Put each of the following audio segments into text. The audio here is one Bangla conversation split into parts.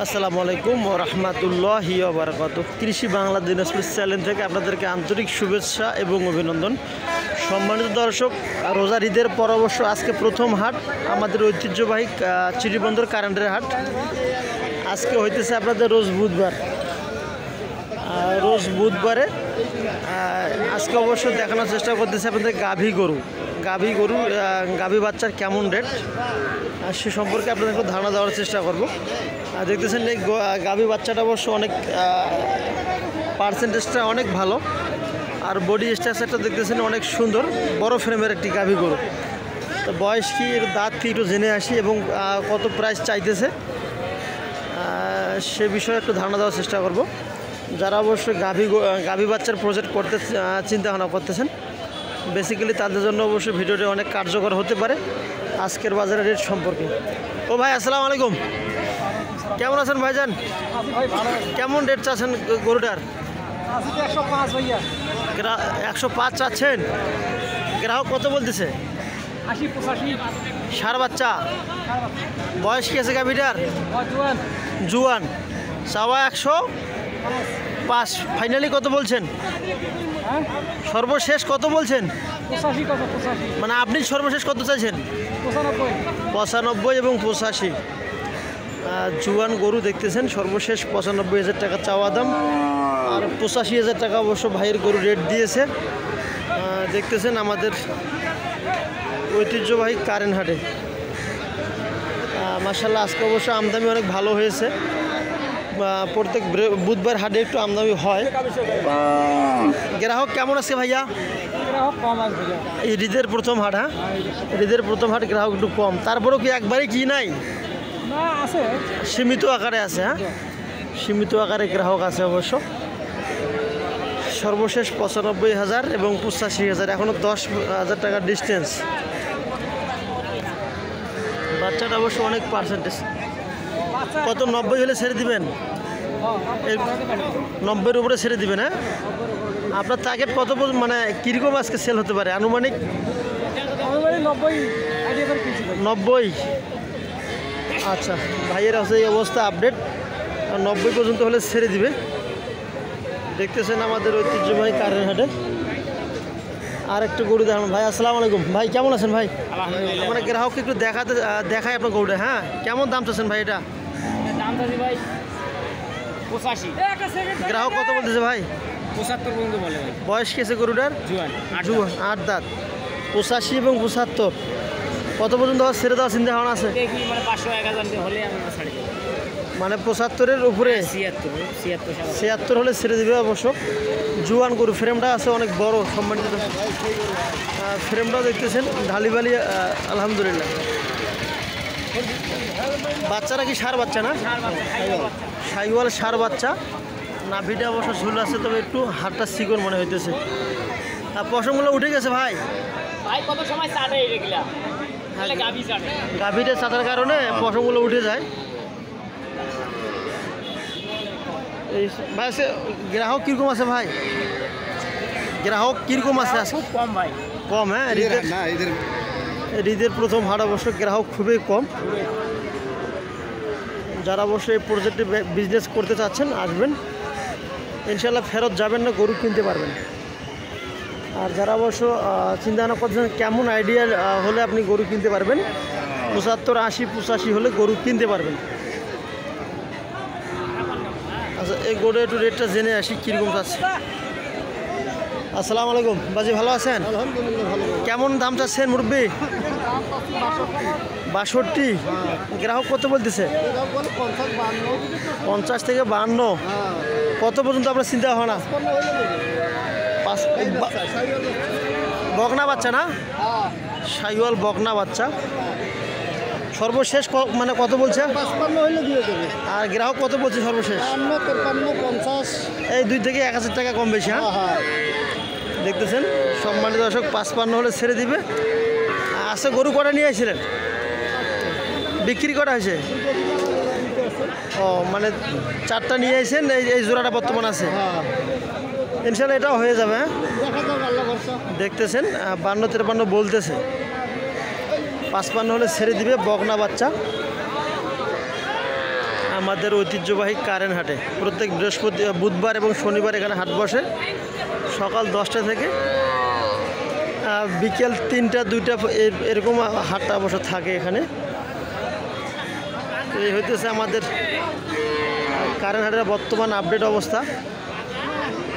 আসসালামু আলাইকুম ওয়া রাহমাতুল্লাহি ওয়া বারাকাতুহু। কৃষি বাংলা দিনাজপুর চ্যানেল থেকে আপনাদেরকে আন্তরিক শুভেচ্ছা এবং অভিনন্দন। সম্মানিত দর্শক, রোজার ঈদের পর অবশ্য আজকে প্রথম হাট আমাদের ঐতিহ্যবাহী চিড়িবন্দর কারেন্টের হাট। আজকে হইতেছে আপনাদের রোজ বুধবারে আজকে অবশ্য দেখানোর চেষ্টা করতেছে আপনাদের গাভী বাচ্চার কেমন রেট সে সম্পর্কে আপনাদের একটু ধারণা দেওয়ার চেষ্টা করব। দেখতেছেন এই গাভী বাচ্চাটা অবশ্য অনেক পার্সেন্টেজটা অনেক ভালো, আর বডি স্ট্রাকচারটা দেখতেছেন অনেক সুন্দর, বড় ফ্রেমের একটি গাভী গরু। তো বয়স কি, এর দাঁত কি একটু জেনে আসি এবং কত প্রাইস চাইতেছে সে বিষয়ে একটু ধারণা দেওয়ার চেষ্টা করব। যারা অবশ্যই গাভী বাচ্চার প্রজেক্ট করতে চিন্তা ভাবনা করতেছেন, বেসিক্যালি তাদের জন্য অবশ্যই ভিডিওটি অনেক কার্যকর হতে পারে আজকের বাজারের রেট সম্পর্কে। ও ভাই, আসসালামু আলাইকুম, কেমন আছেন ভাইজান? কেমন রেট চাচ্ছেন গরুটার? 105 চাচ্ছেন। গ্রাহক কত বলতেছে? 80-85। ষাঁড় বাচ্চা, বয়স কি আছে গাভীটার? জুয়ান। চাওয়া 105, ফাইনালি কত বলছেন? সর্বশেষ কত বলছেন? 85। মানে আপনি সর্বশেষ কত চাইছেন? 95 এবং 85। জুয়ান গরু দেখতেছেন, সর্বশেষ 95,000 টাকা চাওয়া দাম, আর 85,000 টাকা অবশ্য ভাইয়ের গরু রেট দিয়েছে। দেখতেছেন আমাদের ঐতিহ্যবাহী কারেন্ট হাটে মাশাআল্লাহ আজকে অবশ্য আমদানি অনেক ভালো হয়েছে। প্রত্যেক বুধবার হাটে একটু আমদানি হয়। গ্রাহক কেমন আছে ভাইয়া? গ্রাহক কম আছে। এই ঈদের প্রথম হাট, হ্যাঁ ঈদের প্রথম হাট, গ্রাহক একটু কম। তারপরেও কি একবারে কি নাই? না, আছে, সীমিত আকারে আছে। হ্যাঁ, সীমিত আকারে গ্রাহক আছে অবশ্য। সর্বশেষ 95,000 এবং 85,000, এখনও 10,000 টাকার ডিস্টেন্স। বাচ্চাটা অবশ্য অনেক পার্সেন্টেজ। কত, 90 হলে ছেড়ে দিবেন? 90-এর উপরে ছেড়ে দিবেন। হ্যাঁ, আপনার টার্গেট কত, মানে কীরকম আজকে সেল হতে পারে আনুমানিক? 90। আচ্ছা, ভাইয়ের আছে এই অবস্থা আপডেট, 90 পর্যন্ত হলে ছেড়ে দিবে। দেখতেছেন আমাদের ঐতিহ্যবাহী কারেন্ট হাটে আর একটু গরু দেখান। ভাই আসসালামু আলাইকুম, ভাই কেমন আছেন? ভাই মানে গ্রাহককে একটু দেখায় আপনার গরুটা। হ্যাঁ, কেমন দাম চাচ্ছেন ভাই এটা? দাম চাচ্ছি ভাই 85। গ্রাহক কত বলতেছে ভাই? 75 পর্যন্ত বলে ভাই। বয়স কি আছে গরুটার? জুয়ান। 8 দাঁত। 85 এবং 75 কত পর্যন্ত ছেড়ে দেওয়ার চিন্তা ভাবনা আছে? দেখি মানে 500-1000 হলে আমরা ছাড়ি দেব। মানে 75-এর উপরে 76 হলে ছেড়ে দেবে অবশ্য। জুয়ান গরু, ফ্রেমটা আছে অনেক বড়। সম্মানিত ফ্রেমটাও দেখতেছেন ঢালিবালি, আলহামদুলিল্লাহ। বাচ্চারা কি ষাঁড় বাচ্চা না? শাহিওয়াল ষাঁড় বাচ্চা। নাভিটা অবশ্য ঝুল আছে, তবে একটু হাতটা চিকন মনে হইতেছে। আর পশমগুলো উঠে গেছে ভাই। কত সময় চাটে এগুলা? গাভী চাটে, গাভীটা চাটার কারণে পশমগুলো উঠে যায়। এই ভাই গ্রাহক কীরকম আছে ভাই? গ্রাহক কীরকম আছে? খুব কম ভাই, কম। হ্যাঁ, ঈদের প্রথম হাট অবশ্য গ্রাহক খুবই কম। যারা অবশ্যই এই প্রজেক্টে বিজনেস করতে চাচ্ছেন আসবেন, ইনশাল্লাহ ফেরত যাবেন না, গরু কিনতে পারবেন। আর যারা অবশ্য চিন্তা ভাবনা করছেন কেমন আইডিয়া হলে আপনি গরু কিনতে পারবেন, 75, 80, 85 হলে গরু কিনতে পারবেন। আচ্ছা, এই গরুর একটু রেটটা জেনে আসি কীরকম চাচ্ছে। আসসালামু আলাইকুম বাজি, ভালো আছেন? আলহামদুলিল্লাহ ভালো। কেমন দাম চাচ্ছেন মুরব্বী? 62। গ্রাহক কত বলতেছে? 50 থেকে 52। কত পর্যন্ত আপনার চিন্তা ভাবনা? বকনা বাচ্চা না? শাহিওয়াল বকনা বাচ্চা। সর্বশেষ মানে কত বলছে? 55 হলে দিয়ে দেবে। আর গ্রাহক কত বলছে সর্বশেষ? 53, 50। এই 2 থেকে 1,000 টাকা কম বেশি। হ্যাঁ, দেখতেছেন সম্মানিত দর্শক, 55 হলে ছেড়ে দিবে। আচ্ছা, গরু কটা নিয়ে আসছিলেন? বিক্রি করা হয়েছে? ও, মানে 4টা নিয়ে আসেন, এই জোড়াটা বর্তমান আছে। ইনশাল্লাহ এটাও হয়ে যাবে। হ্যাঁ, দেখতেছেন 52-53 বলতেছে। 55 হলে ছেড়ে দিবে, বকনা বাচ্চা। আমাদের ঐতিহ্যবাহী কারেন্ট হাটে প্রত্যেক বুধবার এবং শনিবার এখানে হাট বসে সকাল 10টা থেকে বিকেল 3টা 2টা এরকম হাটটা অবশ্য থাকে এখানে। এই হইতেছে আমাদের কারেন্ট হাটের বর্তমান আপডেট অবস্থা।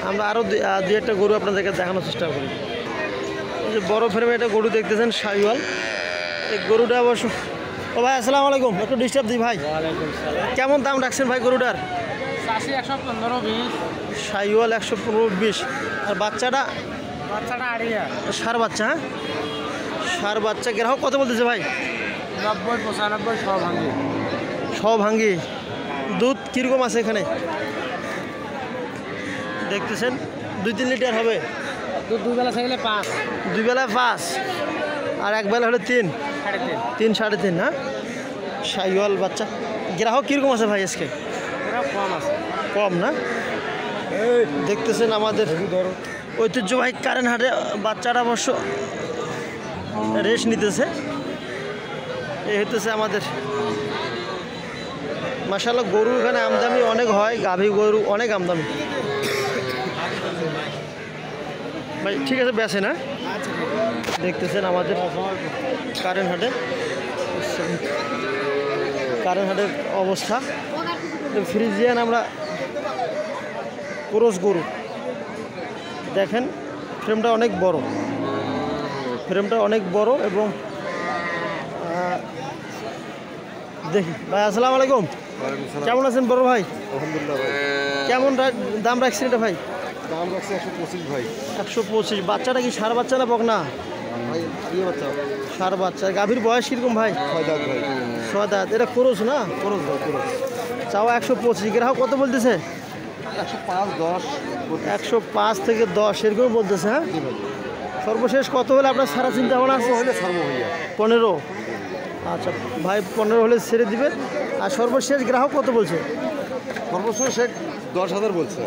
আমরা আরও দু একটা গরু আপনাদেরকে দেখানোর চেষ্টা করি। এই যে বড় ফ্রেমে একটা গরু দেখতেছেন শাহিওয়াল, এই গরুটা অবশ্য। ও ভাই আসসালামু আলাইকুম, একটু ডিস্টার্ব দিই ভাই। কেমন দাম রাখছেন ভাই গরুটার? 115-20। শাহিওয়াল 115-20। আর বাচ্চাটা আড়িয়া সার বাচ্চা, হ্যাঁ সার বাচ্চা। গ্রাহক কত বলতেছে ভাই? 90-95 সব ভাঙি। সব ভাঙ্গি। দুধ কীরকম আছে এখানে দেখতেছেন? 2-3 লিটার হবে। দুধ 2 বেলা থাকলে 5, 2 বেলায় 5 আর 1 বেলা হলে 3, 3.5। 3-3.5 না? শাহিওয়াল বাচ্চা। গ্রাহক কীরকম আছে ভাই আজকে? কম আছে। কম না? দেখতেছেন আমাদের ঐতিহ্যবাহী কারেন্ট হাটে বাচ্চারা অবশ্য রেস্ট নিতেছে। এই হইতেছে আমাদের মাশাআল্লাহ গরু এখানে আমদানি অনেক হয়, গাভী গরু অনেক আমদানি ভাই। ঠিক আছে বেছে না? দেখতেছেন আমাদের কারেন্ট হাটের অবস্থা। ফ্রিজিয়ান আমরা ক্রস গরু দেখেন, ফ্রেমটা অনেক বড় এবং দেখি ভাই আসসালামু আলাইকুম, কেমন আছেন বড় ভাই? আলহামদুলিল্লাহ ভাই। কেমন দাম রাখছেন এটা ভাই? দাম রাখছে 125 ভাই। 125। বাচ্চাটা কি সার বাচ্চা না বকনা? ভাই ইয়ে বাচ্চা, সার বাচ্চা। গাভীর বয়স কীরকম ভাই? 6 দাঁত ভাই। 6 দাঁত। এটা খরচ না? খরচ ভাই খরচ। চাওয়া 125। গ্রাহক কত বলতেছে? 105-10। 105 থেকে 10 এরকম বলতেছে, হ্যাঁ। জি ভাই। সর্বশেষ কত হলে আপনার সারা চিন্তা ভাবনা আছে? হলে ছাড়বো ভাইয়া। 15। আচ্ছা ভাই 15 হলে ছেড়ে দিবেন। আর সর্বশেষ গ্রাহক কত বলছে? সর্বোচ্চ সে 10,000 বলছে।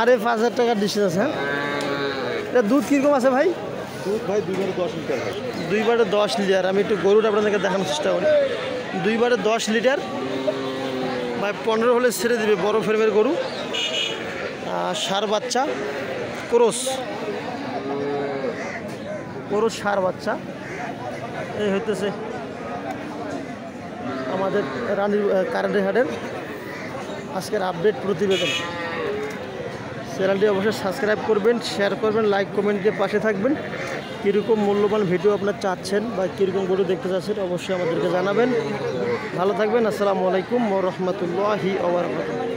আরে 5,000 টাকার ডিস্টেন্স আছে, হ্যাঁ। এটা দুধ কীরকম আছে ভাই? দুধ ভাই 2 বারে 10 লিটার ভাই। 2 বারে 10 লিটার। আমি একটু গরুটা আপনাদেরকে দেখানোর চেষ্টা করি। 2 বারে 10 লিটার ভাই। 15 হলে ছেড়ে দিবে। বড় ফ্রেমের গরু, সার বাচ্চা, ক্রস সার বাচ্চা। এই হইতেছে আমাদের রানীর কারেন্ট হাটের আজকের আপডেট প্রতিবেদন। চ্যানেলটি অবশ্যই সাবস্ক্রাইব করবেন, শেয়ার করবেন, লাইক কমেন্ট দিয়ে পাশে থাকবেন। কীরকম মূল্যবান ভিডিও আপনার চাচ্ছেন বা কীরকম গরু দেখতে চাচ্ছেন অবশ্যই আমাদেরকে জানাবেন। ভালো থাকবেন। আসসালামু আলাইকুম ওয়া রাহমাতুল্লাহি ওয়া বারাকাতুহু।